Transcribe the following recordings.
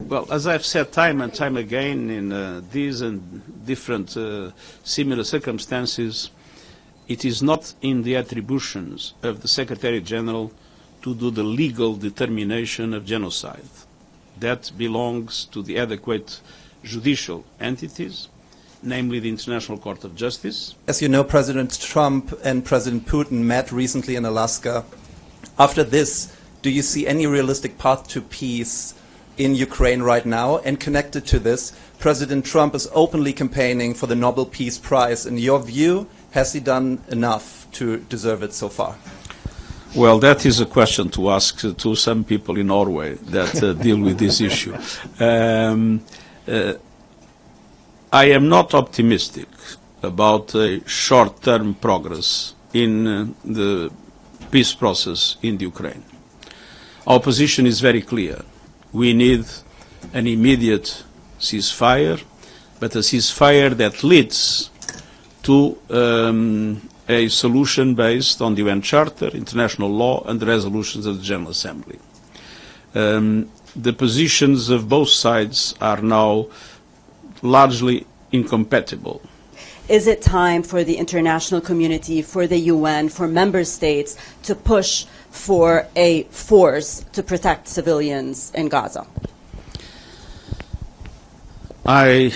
Well, as I've said time and time again in these and different similar circumstances, it is not in the attributions of the Secretary General to do the legal determination of genocide. That belongs to the adequate judicial entities, namely the International Court of Justice. As you know, President Trump and President Putin met recently in Alaska. After this, do you see any realistic path to peace in Ukraine right now? And connected to this, President Trump is openly campaigning for the Nobel Peace Prize. In your view, has he done enough to deserve it so far? Well, that is a question to ask to some people in Norway that deal with this issue. I am not optimistic about short-term progress in the peace process in the Ukraine. Our position is very clear. We need an immediate ceasefire, but a ceasefire that leads to a solution based on the UN Charter, international law, and the resolutions of the General Assembly. The positions of both sides are now largely incompatible. Is it time for the international community, for the UN, for member states to push for a force to protect civilians in Gaza? I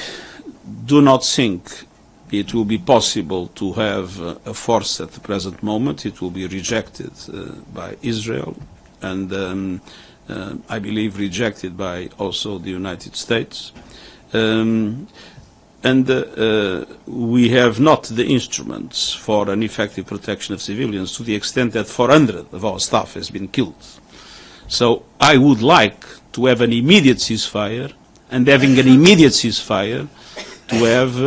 do not think it will be possible to have a force at the present moment. It will be rejected by Israel and I believe rejected by also the United States. We have not the instruments for an effective protection of civilians to the extent that 400 of our staff has been killed. So I would like to have an immediate ceasefire, and having an immediate ceasefire to have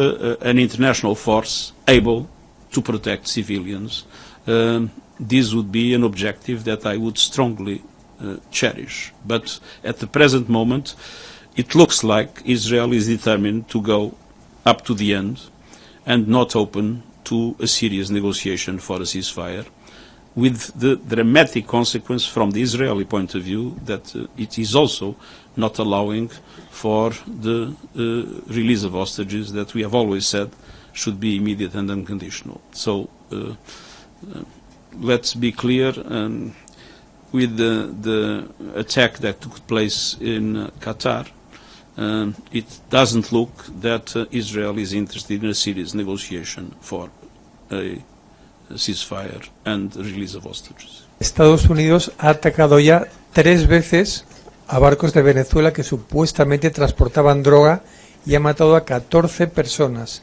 an international force able to protect civilians. This would be an objective that I would strongly cherish. But at the present moment, it looks like Israel is determined to go up to the end and not open to a serious negotiation for a ceasefire, with the dramatic consequence from the Israeli point of view that it is also not allowing for the release of hostages that we have always said should be immediate and unconditional. So let's be clear, with the attack that took place in Qatar, it doesn't look that Israel is interested in a serious negotiation for a ceasefire and release of hostages. Estados Unidos ha atacado ya 3 veces a barcos de Venezuela que supuestamente transportaban droga y ha matado a 14 personas.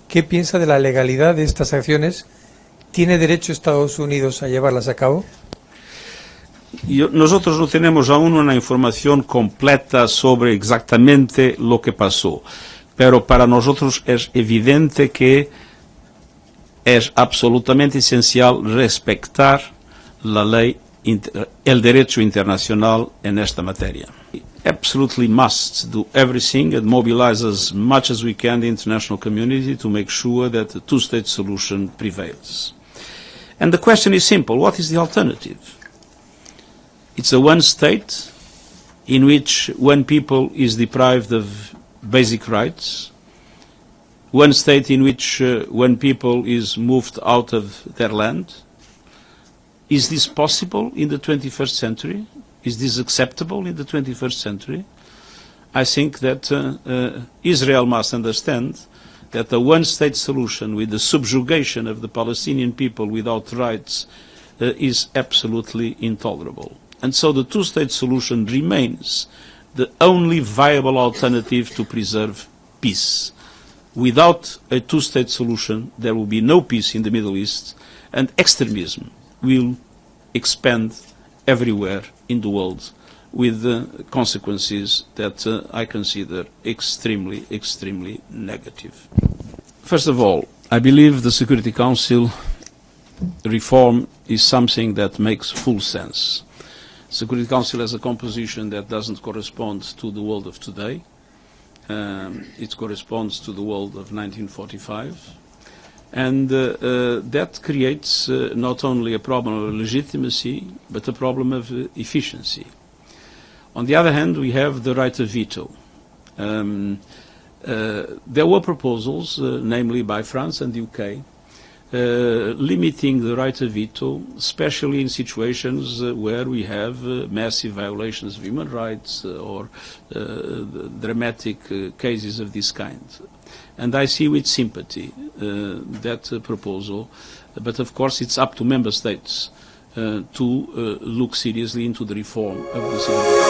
¿Qué piensa de la legalidad de estas acciones? ¿Tiene derecho Estados Unidos a llevarlas a cabo? Nosotros no tenemos aún una información completa sobre exactamente lo que pasó, pero para nosotros es evidente que es absolutamente esencial respetar la ley, el derecho internacional en esta materia. We absolutely must do everything and mobilize as much as we can the international community to make sure that the two-state solution prevails. And the question is simple: what is the alternative? It's a one state in which one people is deprived of basic rights, one state in which one people is moved out of their land. Is this possible in the 21st century? Is this acceptable in the 21st century? I think that Israel must understand that the one-state solution with the subjugation of the Palestinian people without rights is absolutely intolerable. And so the two-state solution remains the only viable alternative to preserve peace. Without a two-state solution, there will be no peace in the Middle East, and extremism will expand everywhere in the world with consequences that I consider extremely, extremely negative. First of all, I believe the Security Council reform is something that makes full sense. Security Council has a composition that doesn't correspond to the world of today. It corresponds to the world of 1945. And that creates not only a problem of legitimacy, but a problem of efficiency. On the other hand, we have the right of veto. There were proposals, namely by France and the UK, limiting the right of veto, especially in situations where we have massive violations of human rights or dramatic cases of this kind. And I see with sympathy that proposal, but of course it's up to member states to look seriously into the reform of the civil rights.